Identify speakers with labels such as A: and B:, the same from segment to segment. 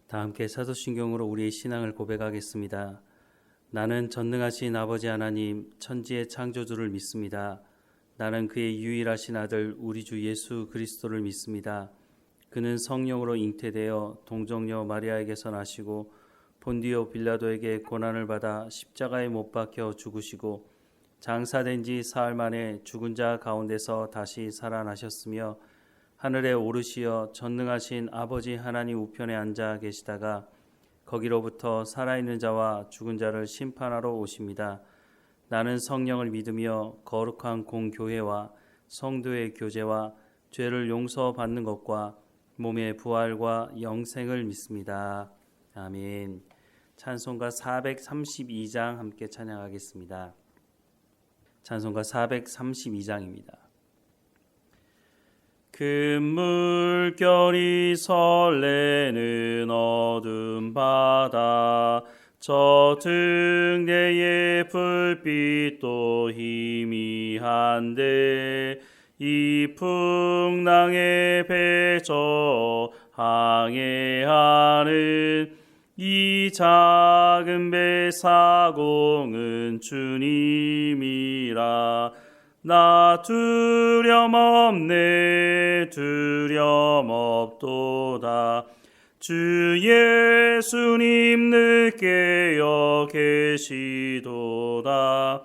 A: 다 함께 사도신경으로 우리의 신앙을 고백하겠습니다. 나는 전능하신 아버지 하나님 천지의 창조주를 믿습니다. 나는 그의 유일하신 아들 우리 주 예수 그리스도를 믿습니다. 그는 성령으로 잉태되어 동정녀 마리아에게서 나시고 본디오 빌라도에게 고난을 받아 십자가에 못 박혀 죽으시고 장사된 지 사흘 만에 죽은 자 가운데서 다시 살아나셨으며 하늘에 오르시어 전능하신 아버지 하나님 우편에 앉아 계시다가 거기로부터 살아있는 자와 죽은 자를 심판하러 오십니다. 나는 성령을 믿으며 거룩한 공교회와 성도의 교제와 죄를 용서받는 것과 몸의 부활과 영생을 믿습니다. 아멘. 찬송가 432장 함께 찬양하겠습니다. 찬송가 432장입니다. 큰 물결이 설레는 어두운 바다 저 등대의 불빛도 희미한데 이 풍랑에 배저 항해하는 이 작은 배 사공은 주님이라 나 두려움없네 두려움없도다 주 예수님 늦게여 계시도다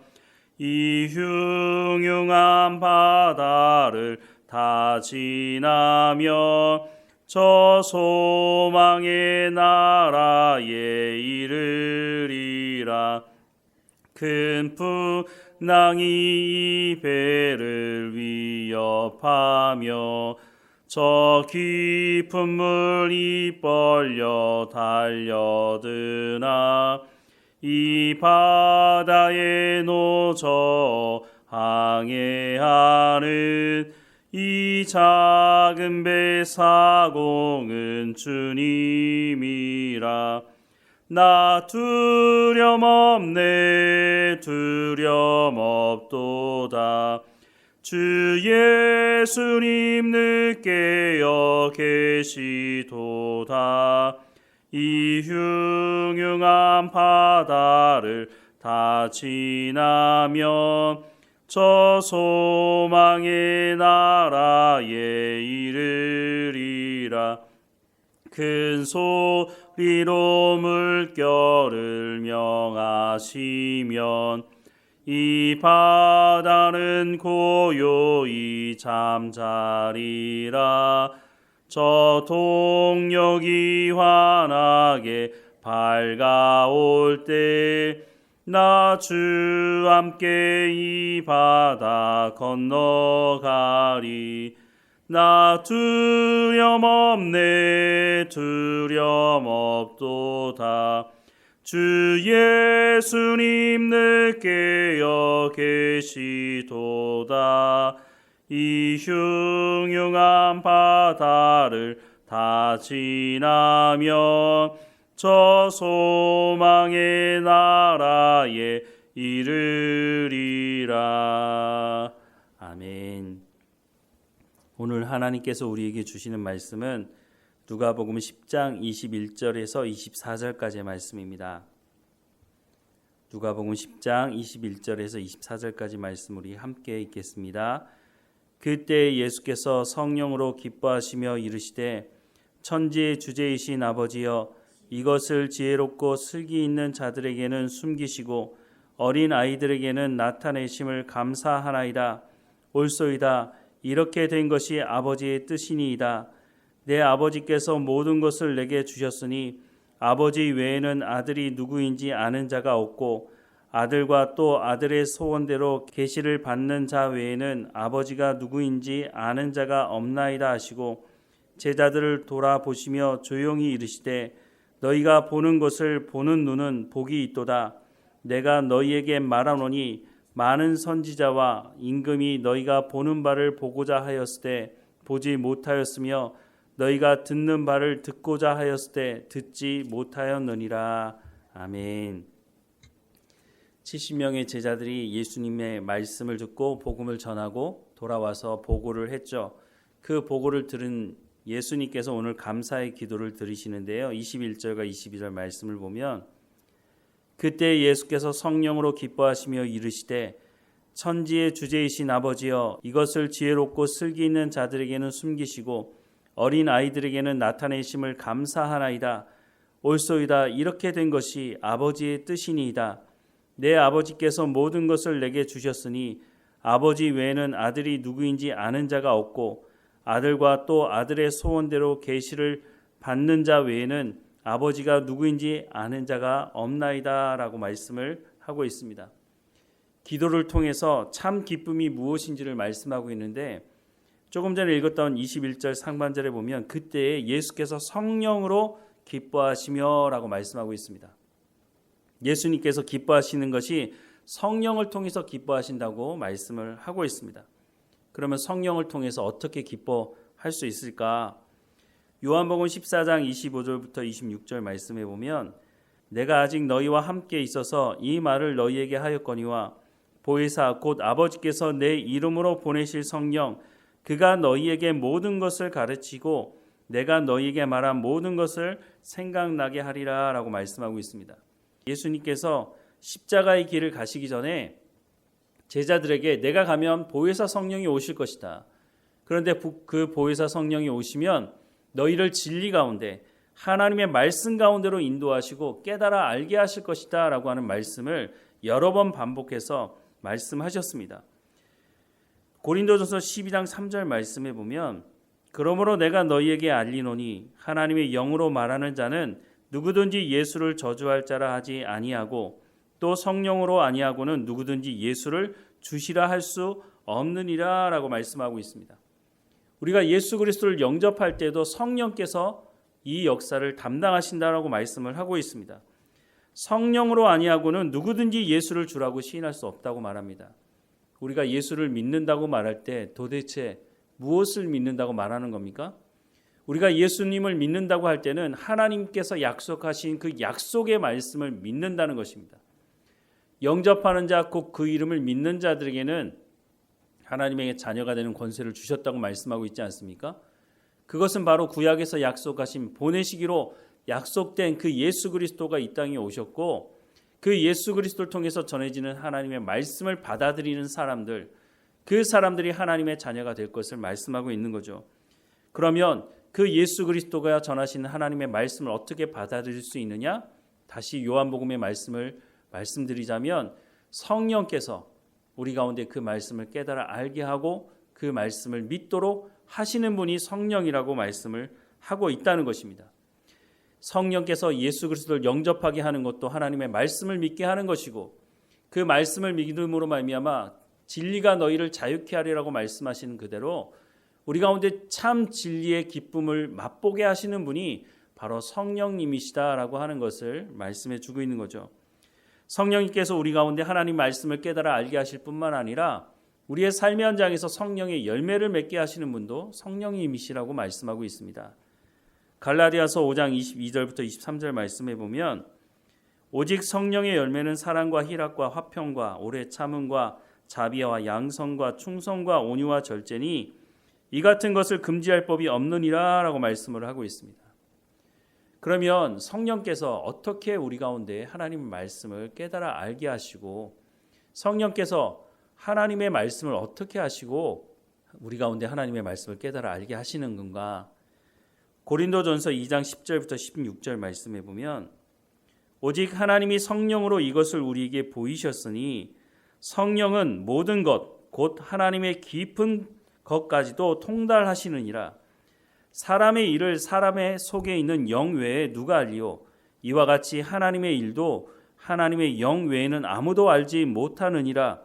A: 이 흉흉한 바다를 다 지나며 저 소망의 나라에 이르리라 큰 풍랑이 이 배를 위협하며 저 깊은 물이 벌려 달려드나 이 바다에 노저 항해하는 이 작은 배 사공은 주님이라 나 두려움없네 두려움없도다 주 예수님 늦게여 계시도다 이 흉흉한 바다를 다 지나며 저 소망의 나라에 이르리라 큰 소리로 물결을 명하시면 이 바다는 고요히 잠자리라 저 동력이 환하게 밝아올 때 나 주 함께 이 바다 건너가리 나 두려움없네 두려움없도다 주 예수님 늦게여 계시도다 이 흉흉한 바다를 다 지나며 저 소망의 나라에 이르리라. 아멘. 오늘 하나님께서 우리에게 주시는 말씀은 누가복음 10장 21절에서 24절까지의 말씀입니다. 누가복음 10장 21절에서 24절까지 말씀 우리 함께 읽겠습니다. 그때 예수께서 성령으로 기뻐하시며 이르시되 천지의 주제이신 아버지여 이것을 지혜롭고 슬기 있는 자들에게는 숨기시고 어린 아이들에게는 나타내심을 감사하나이다. 옳소이다. 이렇게 된 것이 아버지의 뜻이니이다. 내 아버지께서 모든 것을 내게 주셨으니 아버지 외에는 아들이 누구인지 아는 자가 없고 아들과 또 아들의 소원대로 계시를 받는 자 외에는 아버지가 누구인지 아는 자가 없나이다 하시고 제자들을 돌아보시며 조용히 이르시되 너희가 보는 것을 보는 눈은 복이 있도다. 내가 너희에게 말하노니 많은 선지자와 임금이 너희가 보는 바를 보고자 하였으되 보지 못하였으며 너희가 듣는 바를 듣고자 하였으되 듣지 못하였느니라. 아멘. 70명의 제자들이 예수님의 말씀을 듣고 복음을 전하고 돌아와서 보고를 했죠. 그 보고를 들은 예수님께서 오늘 감사의 기도를 드리시는데요. 21절과 22절 말씀을 보면 그때 예수께서 성령으로 기뻐하시며 이르시되 천지의 주제이신 아버지여 이것을 지혜롭고 슬기 있는 자들에게는 숨기시고 어린 아이들에게는 나타내심을 감사하나이다. 옳소이다. 이렇게 된 것이 아버지의 뜻이니이다. 내 아버지께서 모든 것을 내게 주셨으니 아버지 외에는 아들이 누구인지 아는 자가 없고 아들과 또 아들의 소원대로 계시를 받는 자 외에는 아버지가 누구인지 아는 자가 없나이다 라고 말씀을 하고 있습니다. 기도를 통해서 참 기쁨이 무엇인지를 말씀하고 있는데 조금 전에 읽었던 21절 상반절에 보면 그때 예수께서 성령으로 기뻐하시며 라고 말씀하고 있습니다. 예수님께서 기뻐하시는 것이 성령을 통해서 기뻐하신다고 말씀을 하고 있습니다. 그러면 성령을 통해서 어떻게 기뻐할 수 있을까? 요한복음 14장 25절부터 26절 말씀해 보면 내가 아직 너희와 함께 있어서 이 말을 너희에게 하였거니와 보혜사 곧 아버지께서 내 이름으로 보내실 성령 그가 너희에게 모든 것을 가르치고 내가 너희에게 말한 모든 것을 생각나게 하리라 라고 말씀하고 있습니다. 예수님께서 십자가의 길을 가시기 전에 제자들에게 내가 가면 보혜사 성령이 오실 것이다. 그런데 그 보혜사 성령이 오시면 너희를 진리 가운데 하나님의 말씀 가운데로 인도하시고 깨달아 알게 하실 것이다 라고 하는 말씀을 여러 번 반복해서 말씀하셨습니다. 고린도전서 12장 3절 말씀에 보면 그러므로 내가 너희에게 알리노니 하나님의 영으로 말하는 자는 누구든지 예수를 저주할 자라 하지 아니하고 또 성령으로 아니하고는 누구든지 예수를 주시라 할 수 없느니라 라고 말씀하고 있습니다. 우리가 예수 그리스도를 영접할 때도 성령께서 이 역사를 담당하신다라고 말씀을 하고 있습니다. 성령으로 아니하고는 누구든지 예수를 주라고 시인할 수 없다고 말합니다. 우리가 예수를 믿는다고 말할 때 도대체 무엇을 믿는다고 말하는 겁니까? 우리가 예수님을 믿는다고 할 때는 하나님께서 약속하신 그 약속의 말씀을 믿는다는 것입니다. 영접하는 자, 곧 그 이름을 믿는 자들에게는 하나님의 자녀가 되는 권세를 주셨다고 말씀하고 있지 않습니까? 그것은 바로 구약에서 약속하신 보내시기로 약속된 그 예수 그리스도가 이 땅에 오셨고 그 예수 그리스도를 통해서 전해지는 하나님의 말씀을 받아들이는 사람들, 그 사람들이 하나님의 자녀가 될 것을 말씀하고 있는 거죠. 그러면 그 예수 그리스도가 전하시는 하나님의 말씀을 어떻게 받아들일 수 있느냐? 다시 요한복음의 말씀을 말씀드리자면 성령께서 우리 가운데 그 말씀을 깨달아 알게 하고 그 말씀을 믿도록 하시는 분이 성령이라고 말씀을 하고 있다는 것입니다. 성령께서 예수 그리스도를 영접하게 하는 것도 하나님의 말씀을 믿게 하는 것이고 그 말씀을 믿음으로 말미암아 진리가 너희를 자유케 하리라고 말씀하시는 그대로 우리 가운데 참 진리의 기쁨을 맛보게 하시는 분이 바로 성령님이시다라고 하는 것을 말씀해 주고 있는 거죠. 성령님께서 우리 가운데 하나님 말씀을 깨달아 알게 하실 뿐만 아니라 우리의 삶의 현장에서 성령의 열매를 맺게 하시는 분도 성령님이시라고 말씀하고 있습니다. 갈라디아서 5장 22절부터 23절 말씀해 보면 오직 성령의 열매는 사랑과 희락과 화평과 오래 참음과 자비와 양성과 충성과 온유와 절제니 이 같은 것을 금지할 법이 없느니라 라고 말씀을 하고 있습니다. 그러면 성령께서 어떻게 우리 가운데 하나님의 말씀을 깨달아 알게 하시고 성령께서 하나님의 말씀을 어떻게 하시고 우리 가운데 하나님의 말씀을 깨달아 알게 하시는 건가? 고린도전서 2장 10절부터 16절 말씀해 보면 오직 하나님이 성령으로 이것을 우리에게 보이셨으니 성령은 모든 것 곧 하나님의 깊은 것까지도 통달하시느니라. 사람의 일을 사람의 속에 있는 영 외에 누가 알리요? 이와 같이 하나님의 일도 하나님의 영 외에는 아무도 알지 못하느니라.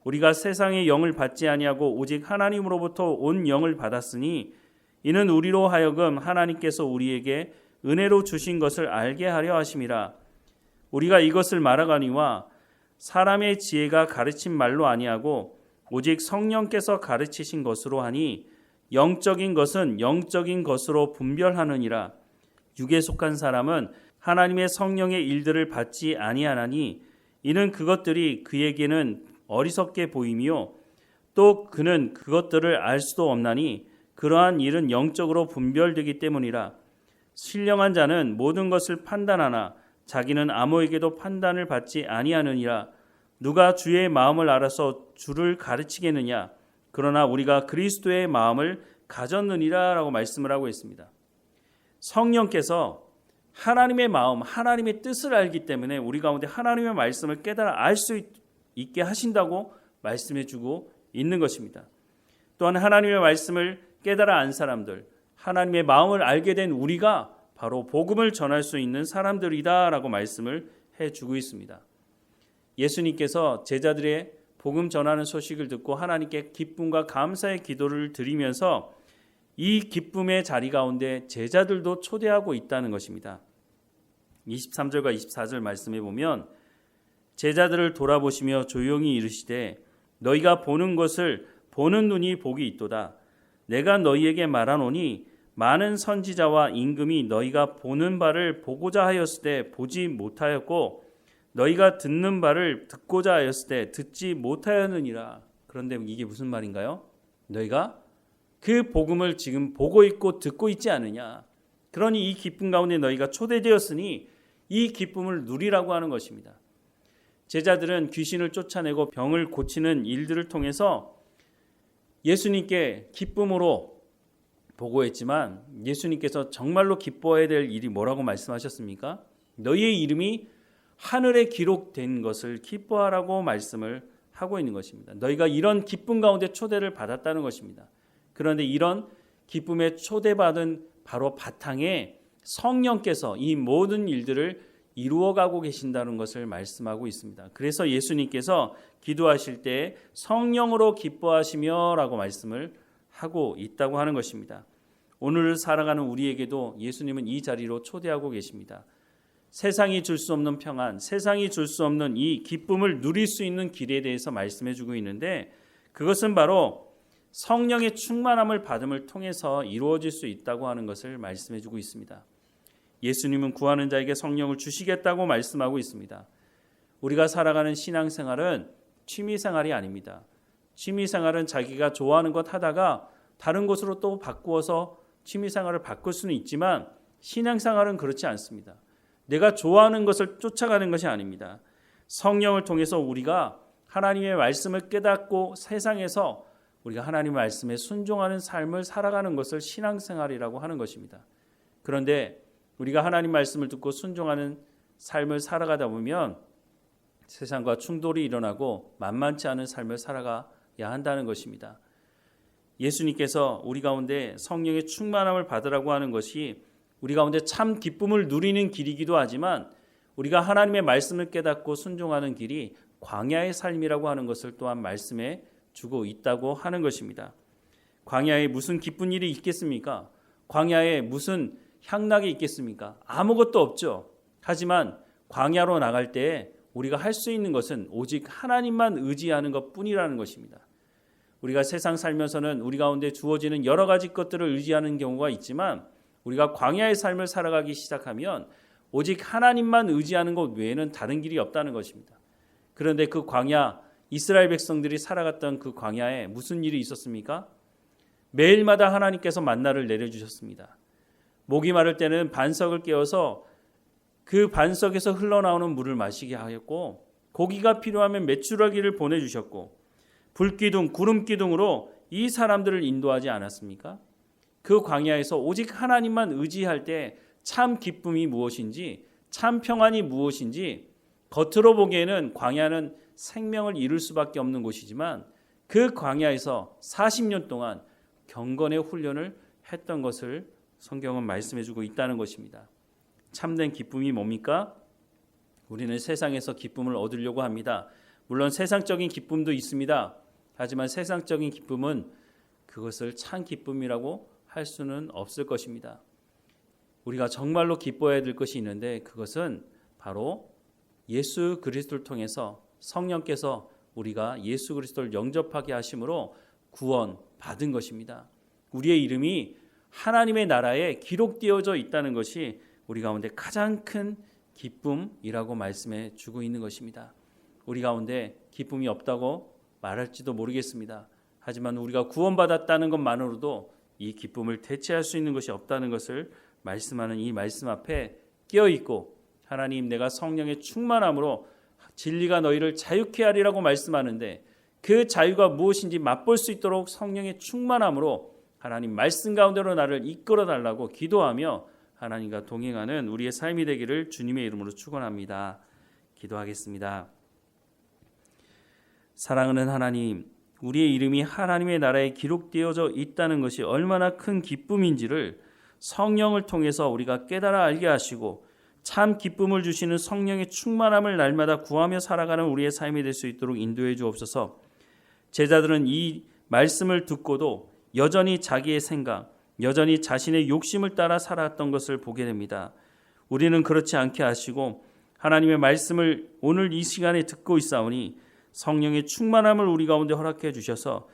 A: 우리가 세상의 영을 받지 아니하고 오직 하나님으로부터 온 영을 받았으니 이는 우리로 하여금 하나님께서 우리에게 은혜로 주신 것을 알게 하려 하심이라. 우리가 이것을 말하거니와 사람의 지혜가 가르친 말로 아니하고 오직 성령께서 가르치신 것으로 하니 영적인 것은 영적인 것으로 분별하느니라. 육에 속한 사람은 하나님의 성령의 일들을 받지 아니하나니 이는 그것들이 그에게는 어리석게 보이며 또 그는 그것들을 알 수도 없나니 그러한 일은 영적으로 분별되기 때문이라. 신령한 자는 모든 것을 판단하나 자기는 아무에게도 판단을 받지 아니하느니라. 누가 주의 마음을 알아서 주를 가르치겠느냐. 그러나 우리가 그리스도의 마음을 가졌느니라 라고 말씀을 하고 있습니다. 성령께서 하나님의 마음, 하나님의 뜻을 알기 때문에 우리 가운데 하나님의 말씀을 깨달아 알 수 있게 하신다고 말씀해 주고 있는 것입니다. 또한 하나님의 말씀을 깨달아 안 사람들, 하나님의 마음을 알게 된 우리가 바로 복음을 전할 수 있는 사람들이다 라고 말씀을 해주고 있습니다. 예수님께서 제자들의 복음 전하는 소식을 듣고 하나님께 기쁨과 감사의 기도를 드리면서 이 기쁨의 자리 가운데 제자들도 초대하고 있다는 것입니다. 23절과 24절 말씀해 보면 제자들을 돌아보시며 조용히 이르시되 너희가 보는 것을 보는 눈이 복이 있도다. 내가 너희에게 말하노니 많은 선지자와 임금이 너희가 보는 바를 보고자 하였을 때 보지 못하였고 너희가 듣는 바를 듣고자 하였을 때 듣지 못하였느니라. 그런데 이게 무슨 말인가요? 너희가 그 복음을 지금 보고 있고 듣고 있지 않느냐. 그러니 이 기쁨 가운데 너희가 초대되었으니 이 기쁨을 누리라고 하는 것입니다. 제자들은 귀신을 쫓아내고 병을 고치는 일들을 통해서 예수님께 기쁨으로 보고했지만 예수님께서 정말로 기뻐해야 될 일이 뭐라고 말씀하셨습니까? 너희의 이름이 하늘에 기록된 것을 기뻐하라고 말씀을 하고 있는 것입니다. 너희가 이런 기쁨 가운데 초대를 받았다는 것입니다. 그런데 이런 기쁨에 초대받은 바로 바탕에 성령께서 이 모든 일들을 이루어가고 계신다는 것을 말씀하고 있습니다. 그래서 예수님께서 기도하실 때 성령으로 기뻐하시며 라고 말씀을 하고 있다고 하는 것입니다. 오늘 살아가는 우리에게도 예수님은 이 자리로 초대하고 계십니다. 세상이 줄 수 없는 평안, 세상이 줄 수 없는 이 기쁨을 누릴 수 있는 길에 대해서 말씀해 주고 있는데 그것은 바로 성령의 충만함을 받음을 통해서 이루어질 수 있다고 하는 것을 말씀해 주고 있습니다. 예수님은 구하는 자에게 성령을 주시겠다고 말씀하고 있습니다. 우리가 살아가는 신앙생활은 취미생활이 아닙니다. 취미생활은 자기가 좋아하는 것 하다가 다른 곳으로 또 바꾸어서 취미생활을 바꿀 수는 있지만 신앙생활은 그렇지 않습니다. 내가 좋아하는 것을 쫓아가는 것이 아닙니다. 성령을 통해서 우리가 하나님의 말씀을 깨닫고 세상에서 우리가 하나님의 말씀에 순종하는 삶을 살아가는 것을 신앙생활이라고 하는 것입니다. 그런데 우리가 하나님 말씀을 듣고 순종하는 삶을 살아가다 보면 세상과 충돌이 일어나고 만만치 않은 삶을 살아가야 한다는 것입니다. 예수님께서 우리 가운데 성령의 충만함을 받으라고 하는 것이 우리 가운데 참 기쁨을 누리는 길이기도 하지만 우리가 하나님의 말씀을 깨닫고 순종하는 길이 광야의 삶이라고 하는 것을 또한 말씀해 주고 있다고 하는 것입니다. 광야에 무슨 기쁜 일이 있겠습니까? 광야에 무슨 향락이 있겠습니까? 아무것도 없죠. 하지만 광야로 나갈 때 우리가 할 수 있는 것은 오직 하나님만 의지하는 것뿐이라는 것입니다. 우리가 세상 살면서는 우리 가운데 주어지는 여러 가지 것들을 의지하는 경우가 있지만 우리가 광야의 삶을 살아가기 시작하면 오직 하나님만 의지하는 것 외에는 다른 길이 없다는 것입니다. 그런데 그 광야, 이스라엘 백성들이 살아갔던 그 광야에 무슨 일이 있었습니까? 매일마다 하나님께서 만나를 내려주셨습니다. 목이 마를 때는 반석을 깨워서 그 반석에서 흘러나오는 물을 마시게 하였고 고기가 필요하면 메추라기를 보내주셨고 불기둥, 구름기둥으로 이 사람들을 인도하지 않았습니까? 그 광야에서 오직 하나님만 의지할 때 참 기쁨이 무엇인지 참 평안이 무엇인지 겉으로 보기에는 광야는 생명을 잃을 수밖에 없는 곳이지만 그 광야에서 40년 동안 경건의 훈련을 했던 것을 성경은 말씀해주고 있다는 것입니다. 참된 기쁨이 뭡니까? 우리는 세상에서 기쁨을 얻으려고 합니다. 물론 세상적인 기쁨도 있습니다. 하지만 세상적인 기쁨은 그것을 참 기쁨이라고 할 수는 없을 것입니다. 우리가 정말로 기뻐해야 될 것이 있는데 그것은 바로 예수 그리스도를 통해서 성령께서 우리가 예수 그리스도를 영접하게 하심으로 구원 받은 것입니다. 우리의 이름이 하나님의 나라에 기록되어져 있다는 것이 우리 가운데 가장 큰 기쁨이라고 말씀해 주고 있는 것입니다. 우리 가운데 기쁨이 없다고 말할지도 모르겠습니다. 하지만 우리가 구원받았다는 것만으로도 이 기쁨을 대체할 수 있는 것이 없다는 것을 말씀하는 이 말씀 앞에 끼어 있고, 하나님 내가 성령의 충만함으로 진리가 너희를 자유케 하리라고 말씀하는데, 그 자유가 무엇인지 맛볼 수 있도록 성령의 충만함으로 하나님 말씀 가운데로 나를 이끌어 달라고 기도하며 하나님과 동행하는 우리의 삶이 되기를 주님의 이름으로 축원합니다. 기도하겠습니다. 사랑하는 하나님, 우리의 이름이 하나님의 나라에 기록되어져 있다는 것이 얼마나 큰 기쁨인지를 성령을 통해서 우리가 깨달아 알게 하시고, 참 기쁨을 주시는 성령의 충만함을 날마다 구하며 살아가는 우리의 삶이 될 수 있도록 인도해 주옵소서. 제자들은 이 말씀을 듣고도 여전히 자기의 생각, 여전히 자신의 욕심을 따라 살았던 것을 보게 됩니다. 우리는 그렇지 않게 하시고 하나님의 말씀을 오늘 이 시간에 듣고 있사오니 성령의 충만함을 우리 가운데 허락해 주셔서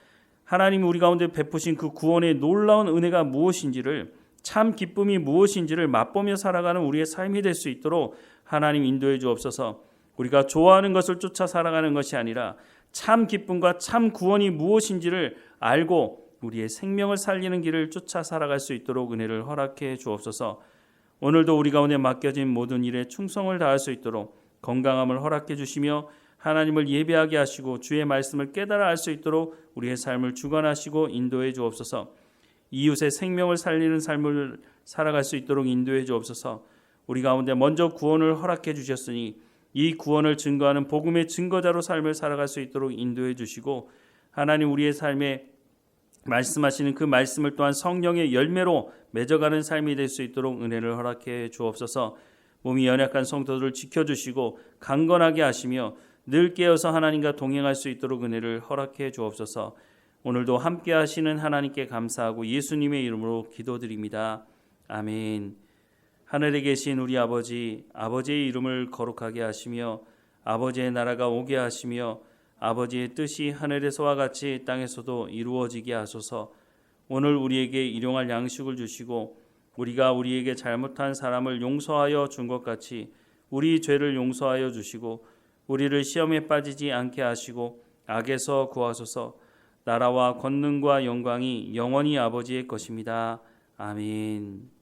A: 하나님이 우리 가운데 베푸신 그 구원의 놀라운 은혜가 무엇인지를, 참 기쁨이 무엇인지를 맛보며 살아가는 우리의 삶이 될 수 있도록 하나님 인도해 주옵소서. 우리가 좋아하는 것을 쫓아 살아가는 것이 아니라 참 기쁨과 참 구원이 무엇인지를 알고 우리의 생명을 살리는 길을 쫓아 살아갈 수 있도록 은혜를 허락해 주옵소서. 오늘도 우리 가운데 맡겨진 모든 일에 충성을 다할 수 있도록 건강함을 허락해 주시며 하나님을 예배하게 하시고 주의 말씀을 깨달아 알 수 있도록 우리의 삶을 주관하시고 인도해 주옵소서. 이웃의 생명을 살리는 삶을 살아갈 수 있도록 인도해 주옵소서. 우리 가운데 먼저 구원을 허락해 주셨으니 이 구원을 증거하는 복음의 증거자로 삶을 살아갈 수 있도록 인도해 주시고, 하나님 우리의 삶에 말씀하시는 그 말씀을 또한 성령의 열매로 맺어가는 삶이 될 수 있도록 은혜를 허락해 주옵소서. 몸이 연약한 성도들을 지켜주시고 강건하게 하시며 늘 깨어서 하나님과 동행할 수 있도록 은혜를 허락해 주옵소서. 오늘도 함께 하시는 하나님께 감사하고 예수님의 이름으로 기도드립니다. 아멘. 하늘에 계신 우리 아버지, 아버지의 이름을 거룩하게 하시며 아버지의 나라가 오게 하시며 아버지의 뜻이 하늘에서와 같이 땅에서도 이루어지게 하소서. 오늘 우리에게 일용할 양식을 주시고 우리가 우리에게 잘못한 사람을 용서하여 준 것 같이 우리 죄를 용서하여 주시고 우리를 시험에 빠지지 않게 하시고 악에서 구하소서. 나라와 권능과 영광이 영원히 아버지의 것입니다. 아멘.